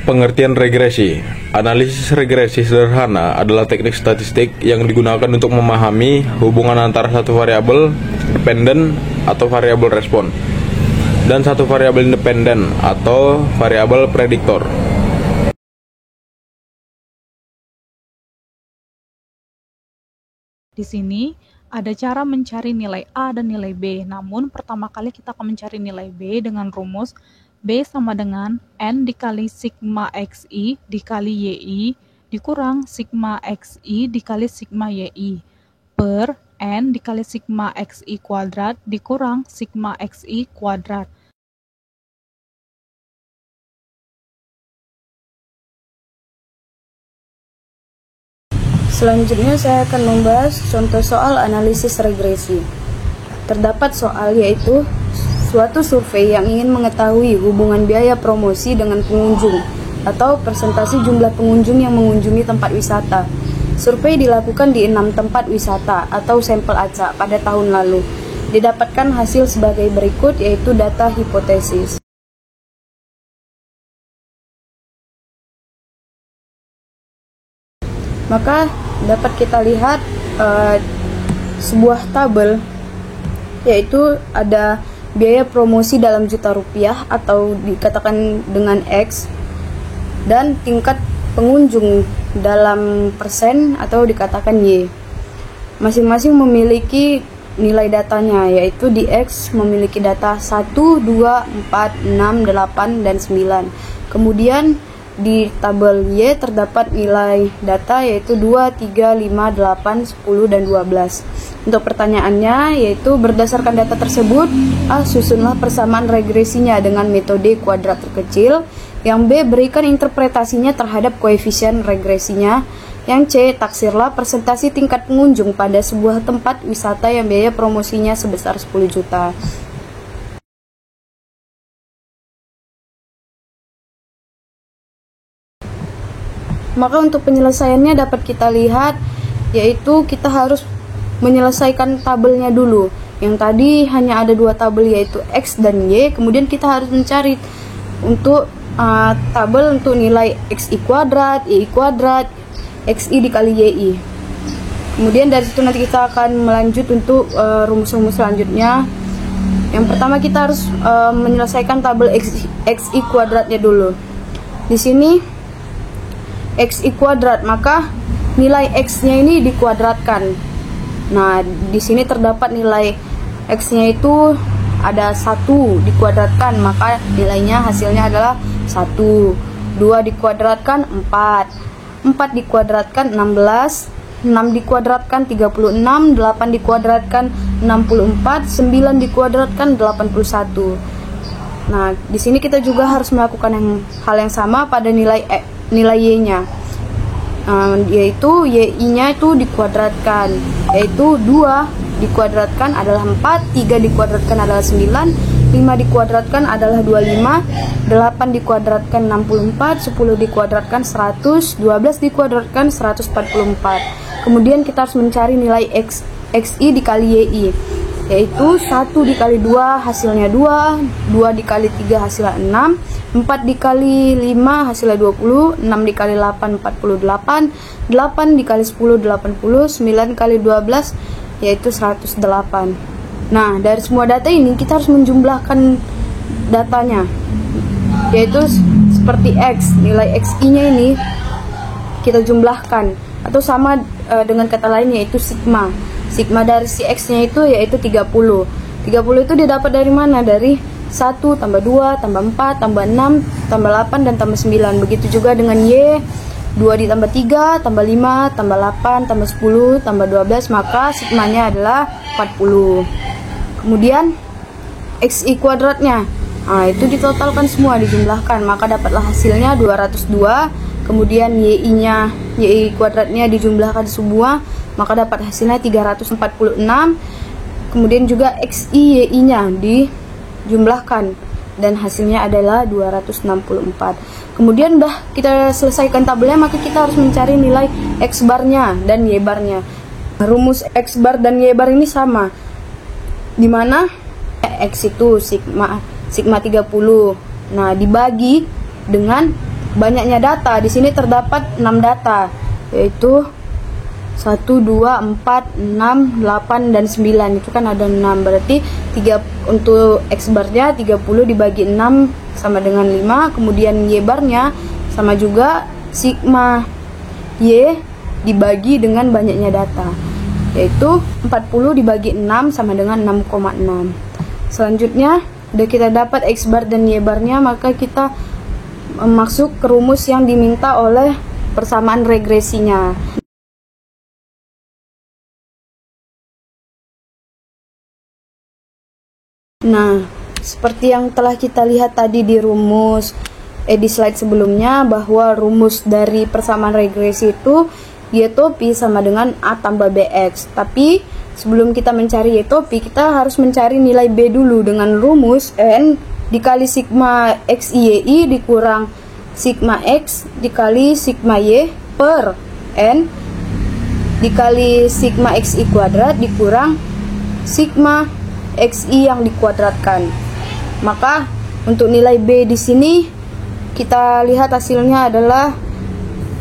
Pengertian regresi. Analisis regresi sederhana adalah teknik statistik yang digunakan untuk memahami hubungan antara satu variabel dependen atau variabel respon dan satu variabel independen atau variabel prediktor. Di sini ada cara mencari nilai A dan nilai B. Namun pertama kali kita akan mencari nilai B dengan rumus B sama dengan N dikali sigma XI dikali YI dikurang sigma XI dikali sigma YI per N dikali sigma XI kuadrat dikurang sigma XI kuadrat. Selanjutnya saya akan membahas contoh soal analisis regresi. Terdapat soal yaitu suatu survei yang ingin mengetahui hubungan biaya promosi dengan pengunjung atau persentase jumlah pengunjung yang mengunjungi tempat wisata. Survei dilakukan di 6 tempat wisata atau sampel acak pada tahun lalu. Didapatkan hasil sebagai berikut yaitu data hipotesis. Maka dapat kita lihat sebuah tabel yaitu ada biaya promosi dalam juta rupiah atau dikatakan dengan X dan tingkat pengunjung dalam persen atau dikatakan Y. Masing-masing memiliki nilai datanya yaitu di X memiliki data 1, 2, 4, 6, 8, dan 9. Kemudian di tabel Y terdapat nilai data yaitu 2, 3, 5, 8, 10, dan 12. Untuk pertanyaannya yaitu berdasarkan data tersebut, A. Susunlah persamaan regresinya dengan metode kuadrat terkecil. Yang B. Berikan interpretasinya terhadap koefisien regresinya. Yang C. Taksirlah persentase tingkat pengunjung pada sebuah tempat wisata yang biaya promosinya sebesar 10 juta. Maka untuk penyelesaiannya dapat kita lihat yaitu kita harus menyelesaikan tabelnya dulu. Yang tadi hanya ada 2 tabel yaitu X dan Y. Kemudian kita harus mencari untuk tabel untuk nilai XI kuadrat, YI kuadrat, XI dikali YI. Kemudian dari situ nanti kita akan melanjut untuk rumus-rumus selanjutnya. Yang pertama kita harus menyelesaikan tabel XI kuadratnya dulu. Di sini XI kuadrat, maka nilai X-nya ini dikuadratkan. Nah, di sini terdapat nilai X-nya itu ada 1 dikuadratkan, maka nilainya hasilnya adalah 1. 2 dikuadratkan 4. 4 dikuadratkan 16. 6 dikuadratkan 36. 8 dikuadratkan 64. 9 dikuadratkan 81. Nah, di sini kita juga harus melakukan hal yang sama pada nilai Y-nya, yaitu Y-nya itu dikuadratkan, yaitu 2 dikuadratkan adalah 4, 3 dikuadratkan adalah 9, 5 dikuadratkan adalah 25, 8 dikuadratkan 64, 10 dikuadratkan 100, 12 dikuadratkan 144. Kemudian kita harus mencari nilai XI dikali YI, yaitu 1 dikali 2 hasilnya 2, 2 dikali 3 hasilnya 6, 4 dikali 5 hasilnya 20, 6 dikali 8 48, 8 dikali 10 80, 9 kali 12 yaitu 108. Nah, dari semua data ini kita harus menjumlahkan datanya, yaitu seperti X, nilai XI-nya ini kita jumlahkan, atau sama dengan kata lain yaitu sigma. Sigma dari si X-nya itu yaitu 30. 30 itu didapat dari mana? Dari 1 tambah 2 tambah 4 tambah 6 tambah 8 dan tambah 9. Begitu juga dengan Y, 2 ditambah 3 tambah 5 tambah 8 tambah 10 tambah 12, maka sigmanya adalah 40. Kemudian XI kuadratnya, nah itu ditotalkan semua, dijumlahkan, maka dapatlah hasilnya 202. Kemudian YI kuadratnya dijumlahkan semua, maka dapat hasilnya 346. Kemudian juga XI YI-nya dijumlahkan dan hasilnya adalah 264. Kemudian udah kita selesaikan tabelnya, maka kita harus mencari nilai X barnya dan Y barnya. Rumus X bar dan Y bar ini sama, dimana X itu sigma 30. Nah, dibagi dengan banyaknya data. Di sini terdapat 6 data, yaitu 1, 2, 4, 6, 8, dan 9. Itu kan ada 6, berarti untuk X barnya 30 dibagi 6 sama dengan 5. Kemudian Y barnya sama juga sigma Y dibagi dengan banyaknya data, yaitu 40 dibagi 6 sama dengan 6,6. Selanjutnya udah kita dapat X bar dan Y barnya, maka kita masuk ke rumus yang diminta oleh persamaan regresinya. Nah, seperti yang telah kita lihat tadi di di slide sebelumnya, bahwa rumus dari persamaan regresi itu Y topi sama dengan A tambah BX. Tapi sebelum kita mencari Y topi, kita harus mencari nilai B dulu dengan rumus N dikali sigma X YI dikurang sigma X dikali sigma Y per N dikali sigma XI kuadrat dikurang sigma XI yang dikuadratkan. Maka untuk nilai B di sini kita lihat hasilnya adalah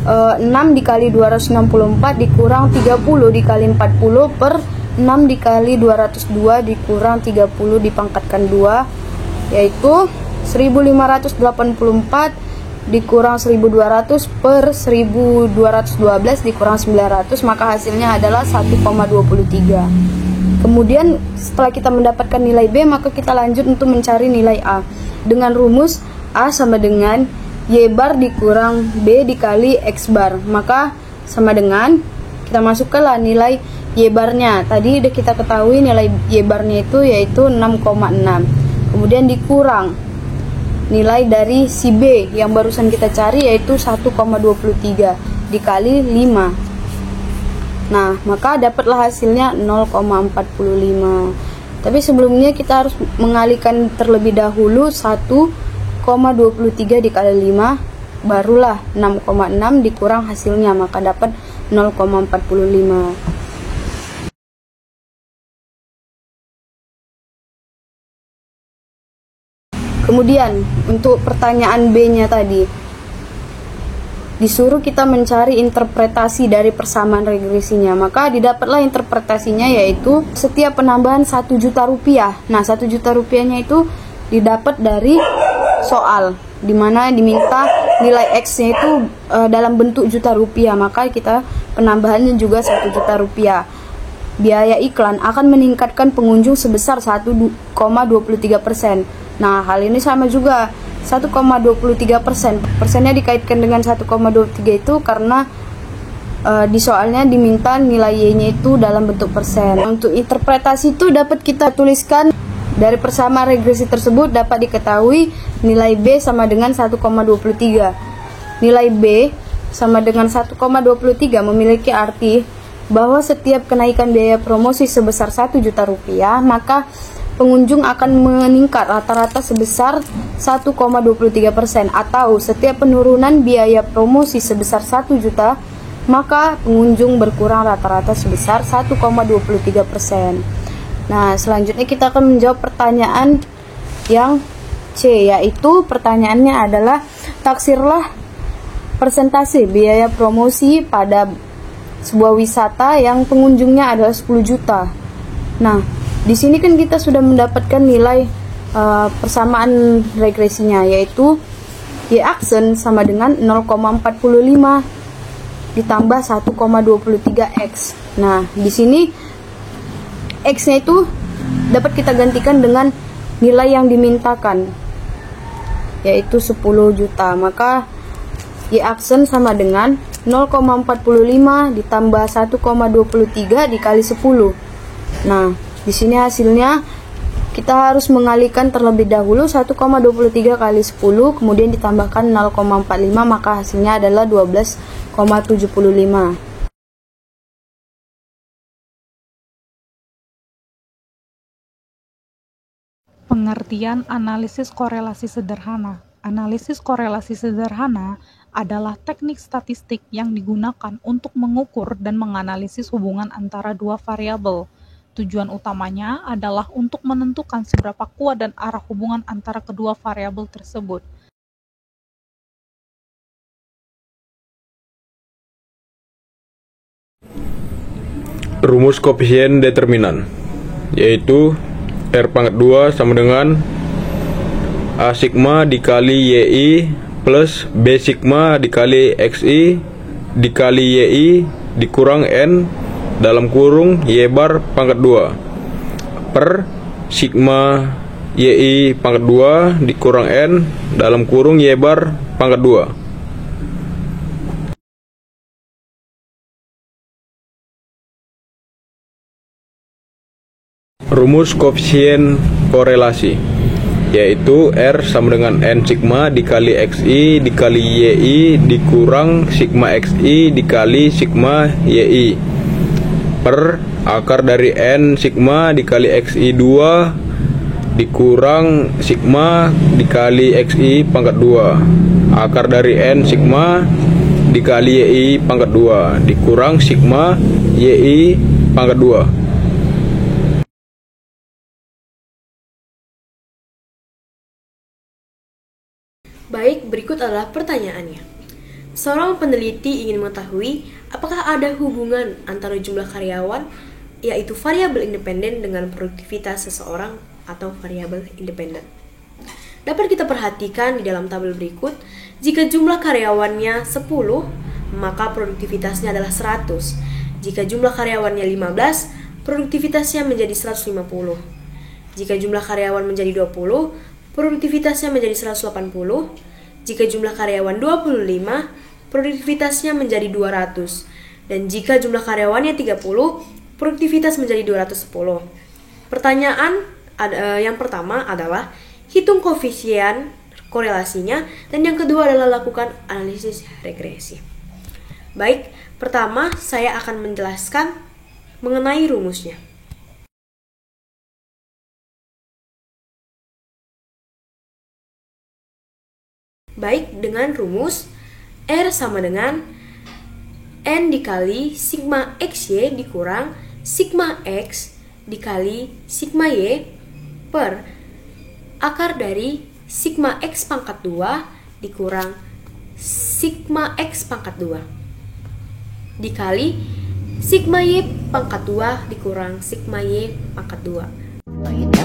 6 dikali 264 dikurang 30 dikali 40 per 6 dikali 202 dikurang 30 dipangkatkan 2, yaitu 1584 dikurang 1200 per 1212 dikurang 900, maka hasilnya adalah 1,23. Kemudian setelah kita mendapatkan nilai B, maka kita lanjut untuk mencari nilai A dengan rumus A sama dengan Y bar dikurang B dikali X bar, maka sama dengan kita masukkanlah nilai Y barnya. Tadi udah kita ketahui nilai Y barnya itu yaitu 6,6. Kemudian dikurang nilai dari si B yang barusan kita cari yaitu 1,23 dikali 5. Nah, maka dapatlah hasilnya 0,45. Tapi sebelumnya kita harus mengalihkan terlebih dahulu 1,23 dikali 5, barulah 6,6 dikurang hasilnya, maka dapat 0,45. Kemudian untuk pertanyaan B-nya tadi, disuruh kita mencari interpretasi dari persamaan regresinya, maka didapatlah interpretasinya yaitu setiap penambahan 1 juta rupiah. Nah, 1 juta rupiahnya itu didapat dari soal, dimana diminta nilai X-nya itu dalam bentuk juta rupiah, maka kita penambahannya juga 1 juta rupiah. Biaya iklan akan meningkatkan pengunjung sebesar 1,23%. Nah, hal ini sama juga 1,23%. Persennya dikaitkan dengan 1,23 itu karena di soalnya diminta nilai Y-nya itu dalam bentuk persen. Untuk interpretasi itu dapat kita tuliskan dari persamaan regresi tersebut dapat diketahui nilai B sama dengan 1,23. Nilai B sama dengan 1,23 memiliki arti bahwa setiap kenaikan biaya promosi sebesar 1 juta rupiah, maka pengunjung akan meningkat rata-rata sebesar 1,23%, atau setiap penurunan biaya promosi sebesar 1 juta, maka pengunjung berkurang rata-rata sebesar 1,23%. Nah, selanjutnya kita akan menjawab pertanyaan yang C, yaitu pertanyaannya adalah taksirlah persentase biaya promosi pada sebuah wisata yang pengunjungnya adalah 10 juta. Nah, di sini kan kita sudah mendapatkan nilai persamaan regresinya, yaitu Y aksen sama dengan 0,45 ditambah 1,23X. Nah, di sini X-nya itu dapat kita gantikan dengan nilai yang dimintakan, yaitu 10 juta. Maka Y aksen sama dengan 0,45 ditambah 1,23 dikali 10. Nah, di sini hasilnya kita harus mengalihkan terlebih dahulu 1,23 kali 10, kemudian ditambahkan 0,45, maka hasilnya adalah 12,75. Pengertian analisis korelasi sederhana. Analisis korelasi sederhana adalah teknik statistik yang digunakan untuk mengukur dan menganalisis hubungan antara dua variabel. Tujuan utamanya adalah untuk menentukan seberapa kuat dan arah hubungan antara kedua variabel tersebut. rumus koefisien determinan, yaitu R pangkat 2 sama dengan A sigma dikali YI plus B sigma dikali XI dikali YI dikurang N dalam kurung Y bar pangkat 2 per sigma YI pangkat 2 dikurang N dalam kurung Y bar pangkat 2. Rumus koefisien korelasi, yaitu R sama dengan N sigma dikali XI dikali YI dikurang sigma XI dikali sigma YI per akar dari N sigma dikali XI 2 dikurang sigma dikali XI pangkat 2 akar dari N sigma dikali YI pangkat 2 dikurang sigma YI pangkat 2. Baik, berikut adalah pertanyaannya. Seorang peneliti ingin mengetahui apakah ada hubungan antara jumlah karyawan, yaitu variabel independen, dengan produktivitas seseorang atau variabel independen. Dapat kita perhatikan di dalam tabel berikut, jika jumlah karyawannya 10, maka produktivitasnya adalah 100. Jika jumlah karyawannya 15, produktivitasnya menjadi 150. Jika jumlah karyawan menjadi 20, produktivitasnya menjadi 180. Jika jumlah karyawan 25, produktivitasnya menjadi 200. Dan jika jumlah karyawannya 30, produktivitas menjadi 210. Pertanyaan yang pertama adalah hitung koefisien korelasinya, dan yang kedua adalah lakukan analisis regresi. Baik, pertama saya akan menjelaskan mengenai rumusnya. Baik, dengan rumus R sama dengan N dikali sigma XY dikurang sigma X dikali sigma Y per akar dari sigma X pangkat 2 dikurang sigma X pangkat 2 dikali sigma Y pangkat 2 dikurang sigma Y pangkat 2.